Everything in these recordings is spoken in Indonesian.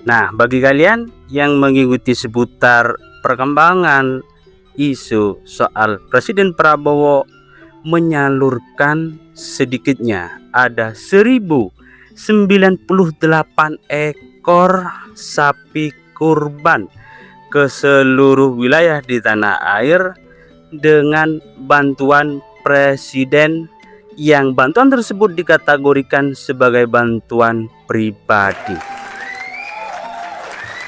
Nah, bagi kalian yang mengikuti seputar perkembangan isu soal Presiden Prabowo menyalurkan sedikitnya ada 1098 ekor sapi kurban ke seluruh wilayah di tanah air dengan bantuan presiden, yang bantuan tersebut dikategorikan sebagai bantuan pribadi.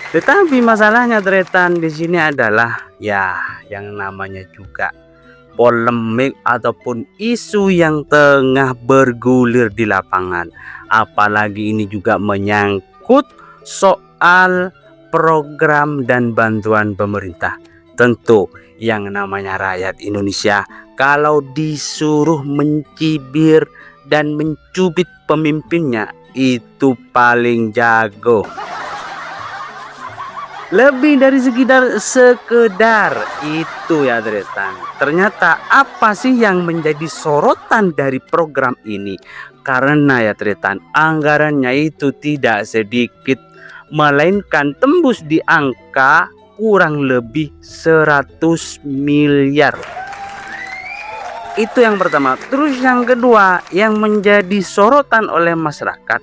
Tetapi masalahnya Tretan di sini adalah ya yang namanya juga polemik ataupun isu yang tengah bergulir di lapangan. Apalagi ini juga menyangkut soal program dan bantuan pemerintah. Tentu yang namanya rakyat Indonesia kalau disuruh mencibir dan mencubit pemimpinnya itu paling jago. Lebih dari sekedar itu ya Tretan. Ternyata apa sih yang menjadi sorotan dari program ini? Karena ya Tretan, anggarannya itu tidak sedikit, melainkan tembus di angka kurang lebih 100 miliar. Itu yang pertama. Terus yang kedua yang menjadi sorotan oleh masyarakat,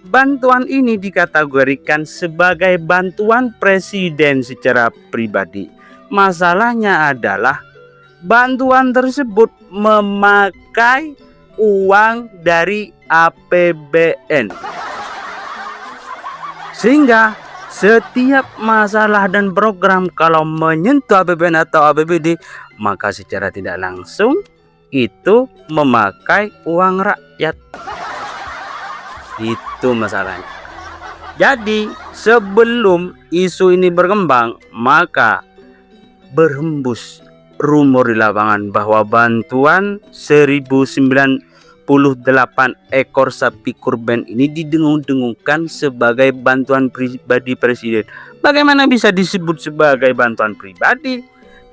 bantuan ini dikategorikan sebagai bantuan presiden secara pribadi. Masalahnya adalah bantuan tersebut memakai uang dari APBN. Sehingga setiap masalah dan program kalau menyentuh APBN atau APBD, maka secara tidak langsung itu memakai uang rakyat. Itu masalahnya. Jadi sebelum isu ini berkembang, maka berhembus rumor di lapangan bahwa bantuan 1098 ekor sapi kurban ini didengung-dengungkan sebagai bantuan pribadi presiden. Bagaimana bisa disebut sebagai bantuan pribadi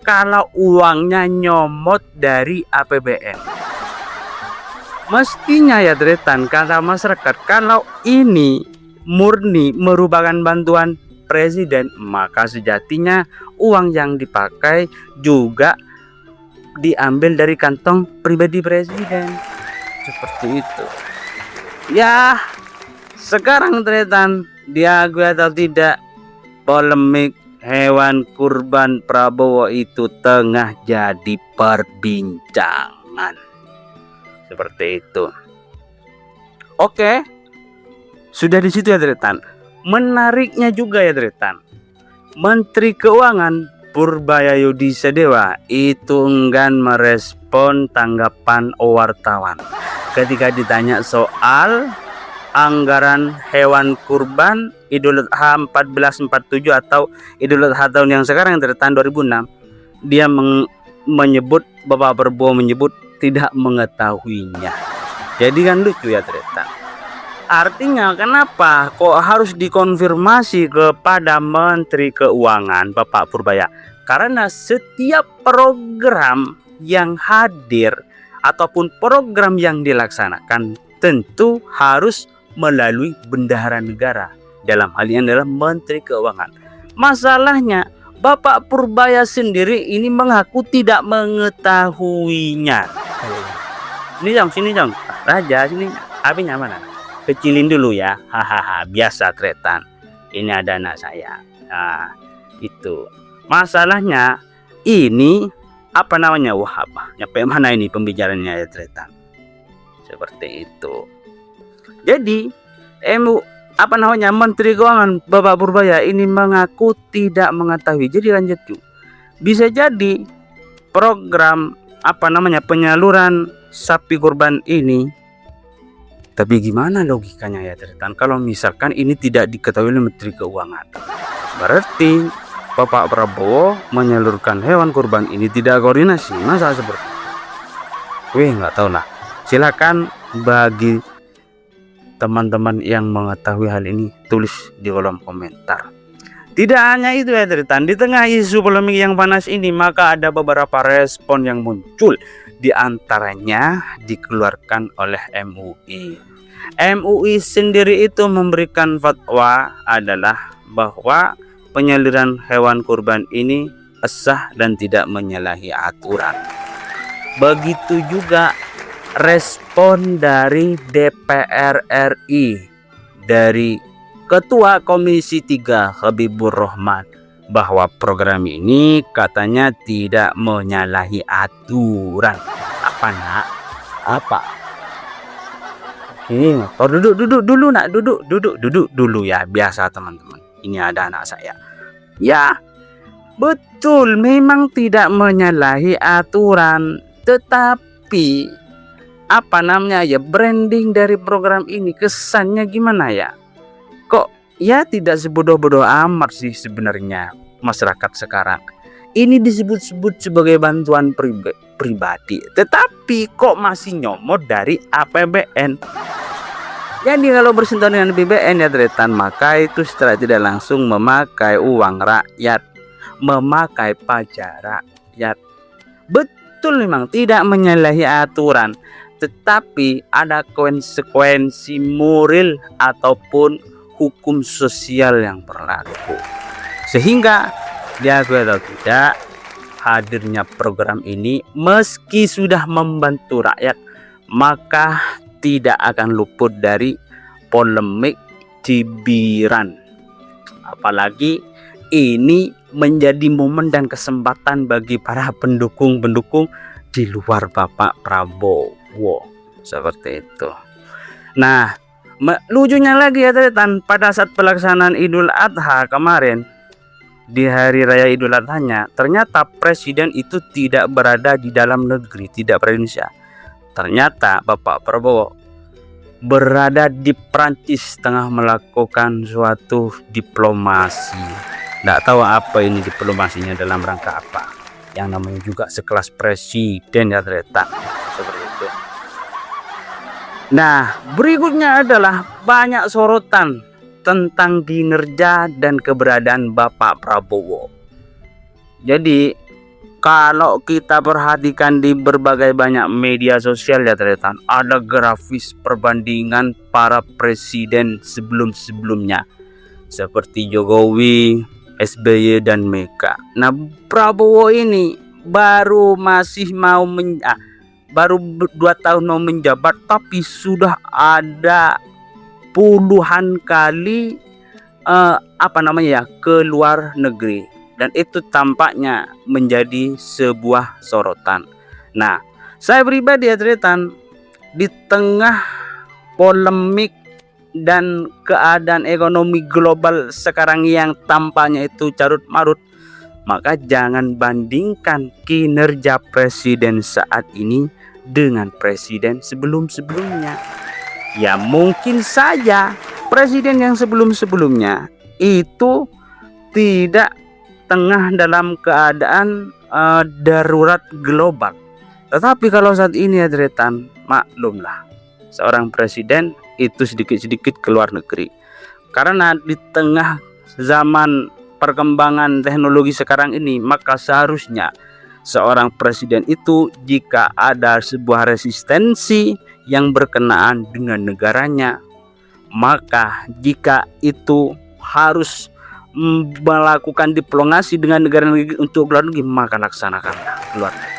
kalau uangnya nyomot dari APBN? Mestinya ya Tretan, kata masyarakat, kalau ini murni merupakan bantuan presiden, maka sejatinya uang yang dipakai juga diambil dari kantong pribadi presiden. Seperti itu. Ya, sekarang Tretan, diakui atau tidak, polemik hewan kurban Prabowo itu tengah jadi perbincangan. Seperti itu. Oke, sudah di situ ya Tretan. Menariknya juga ya Tretan, Menteri Keuangan Purbaya Sadewa itu enggan merespon tanggapan wartawan ketika ditanya soal anggaran hewan kurban Idul Adha 1447 atau Idul Adha tahun yang sekarang Tretan 2006. Dia menyebut, Bapak Prabowo menyebut tidak mengetahuinya. Jadi kan lucu ya Tretan. Artinya kenapa kok harus dikonfirmasi kepada Menteri Keuangan Bapak Purbaya? Karena setiap program yang hadir ataupun program yang dilaksanakan tentu harus melalui bendahara negara. Dalam hal ini adalah Menteri Keuangan. Masalahnya Bapak Purbaya sendiri ini mengaku tidak mengetahuinya. Ini Jong, sini Jong. Raja sini, apinya mana? Kecilin dulu ya. Hahaha, biasa Tretan. Ini ada anak saya. Nah, itu. Masalahnya ini apa namanya? Wah, apa? Nyampe mana ini pembicaraannya ya Tretan? Seperti itu. Jadi, Menteri Keuangan Bapak Purbaya ini mengaku tidak mengetahui. Jadi lanjut yuk. Bisa jadi program penyaluran sapi kurban ini, tapi gimana logikanya ya Tretan? Kalau misalkan ini tidak diketahui oleh Menteri Keuangan, berarti Bapak Prabowo menyalurkan hewan kurban ini tidak koordinasi. Masa seperti itu? Nggak tahu lah. Silakan bagi teman-teman yang mengetahui hal ini tulis di kolom komentar. Tidak hanya itu ya Tretan, di tengah isu polemik yang panas ini maka ada beberapa respon yang muncul, di antaranya dikeluarkan oleh MUI. MUI sendiri itu memberikan fatwa adalah bahwa penyaliran hewan kurban ini sah dan tidak menyalahi aturan. Begitu juga respon dari DPR RI, dari Ketua Komisi 3 Habibur Rahman, bahwa program ini katanya tidak menyalahi aturan. Apa nak? Apa? Ini duduk dulu nak, duduk dulu ya, biasa teman-teman. Ini ada anak saya. Ya, betul, memang tidak menyalahi aturan, tetapi apa namanya ya, branding dari program ini kesannya gimana ya? Kok ya tidak sebodoh-bodoh amat sih sebenarnya masyarakat sekarang. Ini disebut-sebut sebagai bantuan pribadi, tetapi kok masih nyomot dari APBN. Jadi kalau bersentuhan dengan BBN ya Tretan, maka itu secara tidak langsung memakai uang rakyat, memakai pajak rakyat. Betul, memang tidak menyalahi aturan, tetapi ada konsekuensi moral ataupun hukum sosial yang berlaku. Sehingga diakui atau tidak, hadirnya program ini meski sudah membantu rakyat, maka tidak akan luput dari polemik cibiran. Apalagi ini menjadi momen dan kesempatan bagi para pendukung-pendukung di luar Bapak Prabowo. Seperti itu. Nah, lucunya lagi ya teman, pada saat pelaksanaan Idul Adha kemarin, di hari raya Idul Adhanya, ternyata presiden itu tidak berada di dalam negeri, tidak berada di Indonesia. Ternyata Bapak Prabowo berada di Prancis tengah melakukan suatu diplomasi. Tidak tahu apa ini diplomasinya, dalam rangka apa. Yang namanya juga sekelas presiden ya ternyata. Seperti itu. Nah, berikutnya adalah banyak sorotan tentang kinerja dan keberadaan Bapak Prabowo. Jadi kalau kita perhatikan di berbagai banyak media sosial ya ternyata ada grafis perbandingan para presiden sebelum-sebelumnya seperti Jokowi, SBY dan Mega. Nah, Prabowo ini baru 2 tahun mau menjabat, tapi sudah ada puluhan kali ke luar negeri. Dan itu tampaknya menjadi sebuah sorotan. Nah, saya pribadi ya Tretan, di tengah polemik dan keadaan ekonomi global sekarang yang tampaknya itu carut marut, maka jangan bandingkan kinerja presiden saat ini dengan presiden sebelum-sebelumnya. Ya mungkin saja presiden yang sebelum-sebelumnya itu tidak tengah dalam keadaan darurat global. Tetapi kalau saat ini ya Tretan, maklumlah, seorang presiden itu sedikit-sedikit ke luar negeri. Karena di tengah zaman perkembangan teknologi sekarang ini, maka seharusnya seorang presiden itu jika ada sebuah resistensi yang berkenaan dengan negaranya, maka jika itu harus melakukan diplomasi dengan negara-negara untuk luar negeri, maka laksanakanlah luar negeri.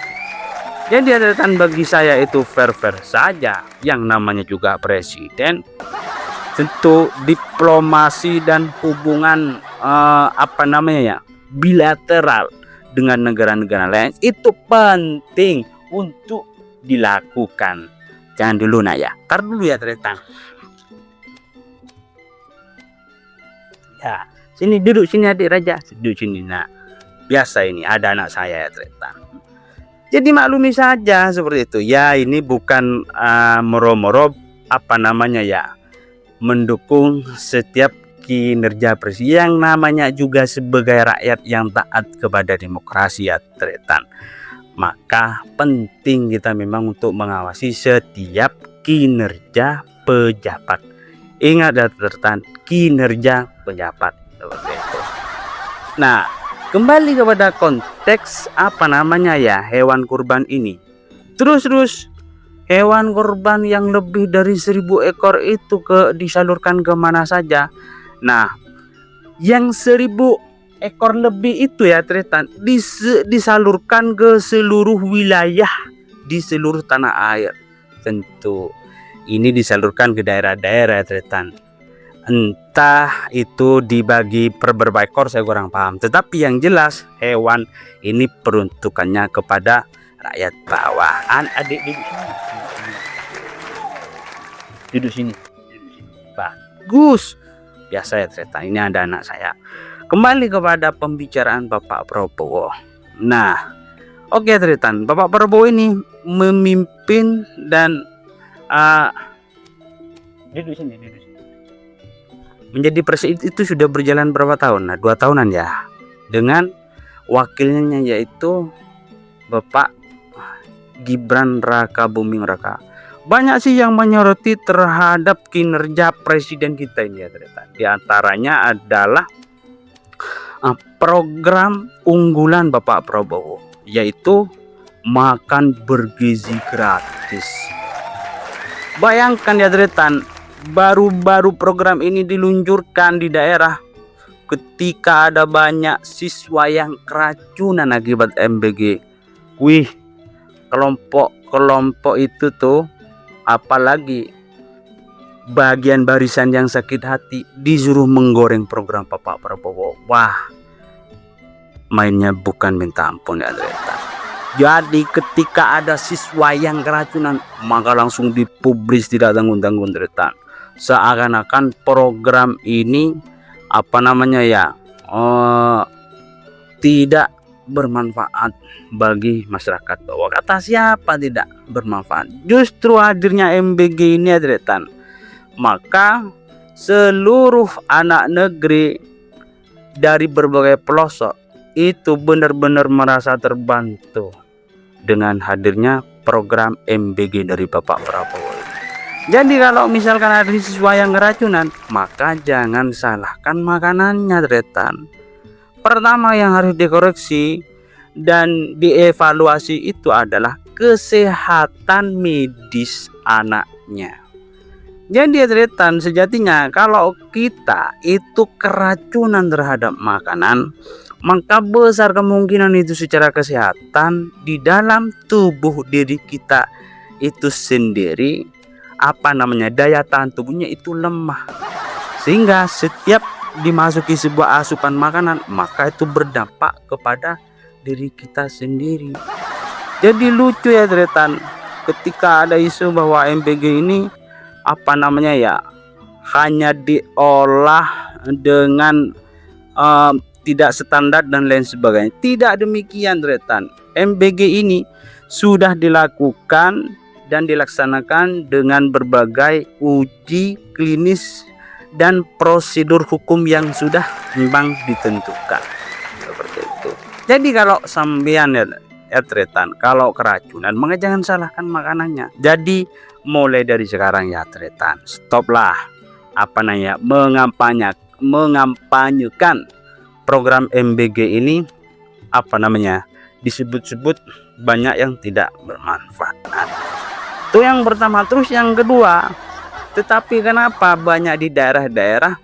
Jadi catatan bagi saya itu fair-fair saja. Yang namanya juga presiden, tentu diplomasi dan hubungan bilateral dengan negara-negara lain itu penting untuk dilakukan. Jangan dulu nak ya, tar dulu ya Tretan. Ya, sini duduk sini adik raja, duduk sini nak. Biasa ini ada anak saya ya Tretan. Jadi maklumi saja seperti itu. Ya ini bukan moro-moro mendukung setiap kinerja presiden, yang namanya juga sebagai rakyat yang taat kepada demokrasi ya Tretan. Maka penting kita memang untuk mengawasi setiap kinerja pejabat. Ingat ya Tretan, kinerja pejabat seperti itu. Nah, kembali kepada konteks hewan kurban ini. Terus hewan kurban yang lebih dari 1000 ekor itu disalurkan ke mana saja. Nah, yang 1000 ekor lebih itu ya Tretan disalurkan ke seluruh wilayah di seluruh tanah air. Tentu ini disalurkan ke daerah-daerah Tretan. Entah itu dibagi per berapa ekor, saya kurang paham. Tetapi yang jelas hewan ini peruntukannya kepada rakyat bawahan. Adik duduk sini. Bagus. Biasa ya Tretan, ini ada anak saya. Kembali kepada pembicaraan Bapak Prabowo. Nah, oke Tretan, Bapak Prabowo ini memimpin dan duduk sini. Menjadi presiden itu sudah berjalan berapa tahun? Nah, 2 tahunan ya. Dengan wakilnya yaitu Bapak Gibran Raka Buming Raka. Banyak sih yang menyoroti terhadap kinerja presiden kita ini ya ternyata. Di antaranya adalah program unggulan Bapak Prabowo, yaitu makan bergizi gratis. Bayangkan ya Tretan, baru-baru program ini diluncurkan di daerah ketika ada banyak siswa yang keracunan akibat MBG. Wih, kelompok itu tuh, apalagi bagian barisan yang sakit hati disuruh menggoreng program Bapak Prabowo. Wah, mainnya bukan minta ampun ya Tretan. Jadi ketika ada siswa yang keracunan, maka langsung dipublis tidak tanggung-tanggung Tretan. Seakan-akan program ini tidak bermanfaat bagi masyarakat bawah. Kata siapa tidak bermanfaat? Justru hadirnya MBG ini ya Tretan, maka seluruh anak negeri dari berbagai pelosok itu benar-benar merasa terbantu dengan hadirnya program MBG dari Bapak Prabowo. Jadi kalau misalkan ada siswa yang keracunan, maka jangan salahkan makanannya Tretan. Pertama yang harus dikoreksi dan dievaluasi itu adalah kesehatan medis anaknya. Jadi Tretan, sejatinya kalau kita itu keracunan terhadap makanan, maka besar kemungkinan itu secara kesehatan di dalam tubuh diri kita itu sendiri daya tahan tubuhnya itu lemah, sehingga setiap dimasuki sebuah asupan makanan maka itu berdampak kepada diri kita sendiri. Jadi lucu ya Tretan, ketika ada isu bahwa MBG ini hanya diolah dengan tidak standar dan lain sebagainya. Tidak demikian Tretan. MBG ini sudah dilakukan dan dilaksanakan dengan berbagai uji klinis dan prosedur hukum yang sudah memang ditentukan. Seperti itu. Jadi kalau sampean ya Tretan, kalau keracunan maka jangan salahkan makanannya. Jadi mulai dari sekarang ya Tretan, stoplah mengampanyekan program MBG ini disebut-sebut banyak yang tidak bermanfaat. Itu yang pertama. Terus yang kedua, tetapi kenapa banyak di daerah-daerah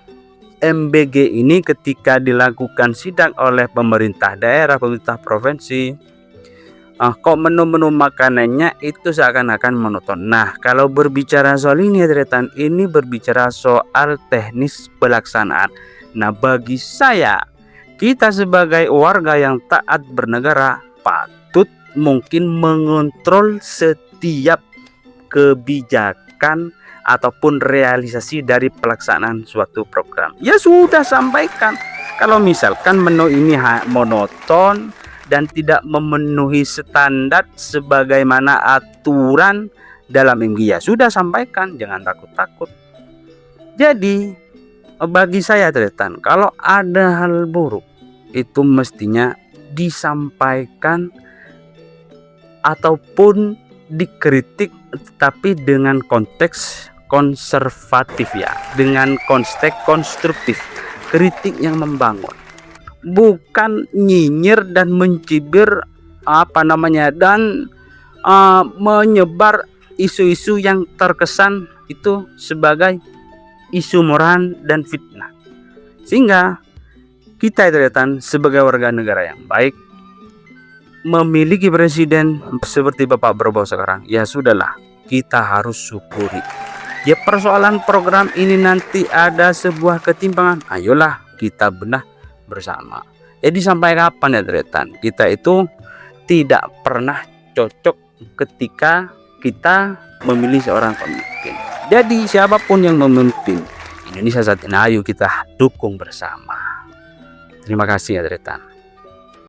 MBG ini ketika dilakukan sidak oleh pemerintah daerah, pemerintah provinsi, kok menu-menu makanannya itu seakan-akan monoton. Nah, kalau berbicara soal ini Tretan, ini berbicara soal teknis pelaksanaan. Nah, bagi saya, kita sebagai warga yang taat bernegara patut mungkin mengontrol setiap kebijakan ataupun realisasi dari pelaksanaan suatu program. Ya sudah, sampaikan. Kalau misalkan menu ini monoton dan tidak memenuhi standar sebagaimana aturan dalam MBG, ya sudah sampaikan, jangan takut-takut. Jadi bagi saya Tretan, kalau ada hal buruk itu mestinya disampaikan ataupun dikritik, tapi dengan konteks konservatif ya, dengan konteks konstruktif, kritik yang membangun, bukan nyinyir dan mencibir dan menyebar isu-isu yang terkesan itu sebagai isu moral dan fitnah. Sehingga kita Dretan sebagai warga negara yang baik memiliki presiden seperti Bapak Prabowo sekarang, ya sudahlah, kita harus syukuri. Ya persoalan program ini nanti ada sebuah ketimpangan, ayolah kita benah bersama. Jadi sampai kapan ya Dretan, kita itu tidak pernah cocok ketika kita memilih seorang pemimpin. Jadi siapapun yang memimpin Indonesia saat ini, ayo kita dukung bersama. Terima kasih ya Dretan.